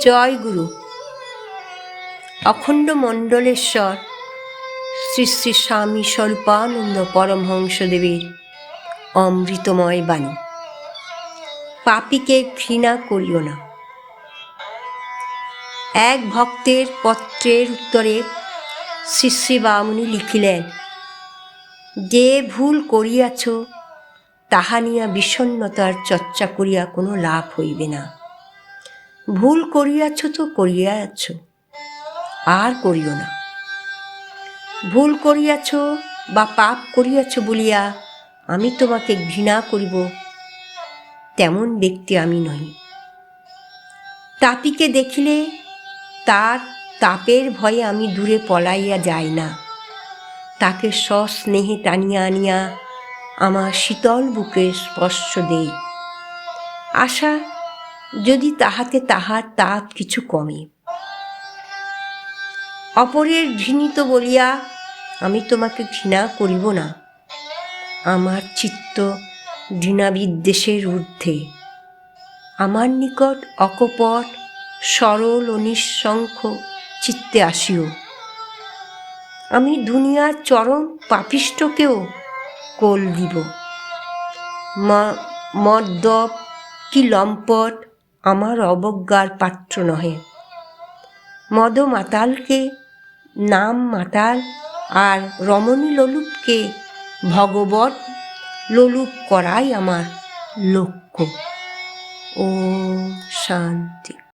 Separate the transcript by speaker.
Speaker 1: জয় গুরু। অখণ্ড মণ্ডলেশ্বর শ্রী শ্রী স্বামী স্বরূপানন্দ পরমহংসদেবের অমৃতময় বাণী। পাপীকে ঘৃণা করিও না। এক ভক্তের পত্রের উত্তরে শ্রী শ্রী বামুনি লিখিলেন, যে ভুল করিয়াছ তাহা নিয়া বিষণ্ণতার চর্চা করিয়া কোনো লাভ হইবে না। ভুল করিয়াছ তো করিয়াছ, আর করিও না। ভুল করিয়াছ বা পাপ করিয়াছ বলিয়া আমি তোমাকে ঘৃণা করিব, তেমন ব্যক্তি আমি নই। তাপীকে দেখিলে তার তাপের ভয়ে আমি দূরে পলাইয়া যাই না, তাকে সস্নেহে টানিয়া আনিয়া আমার শীতল বুকে স্পর্শ দেই, আশা যদি তাহাতে তাহার তাপ কিছু কমে। অপরের ঘৃণিত বলিয়া আমি তোমাকে ঘৃণা করিব না। আমার চিত্ত ঘৃণাবিদ্বেষের ঊর্ধ্বে। আমার নিকট অকপট সরল ও নিঃশঙ্ক চিত্তে আসিও। আমি দুনিয়ার চরম পাপিষ্ঠকেও কোল দিব। মদ্যপ কি লম্পট আমার অবজ্ঞার পাত্র নহে। মদ মাতালকে নাম মাতাল আর রমণী লোলুপকে ভগবত লোলুপ করাই আমার লক্ষ্য। ওম শান্তি।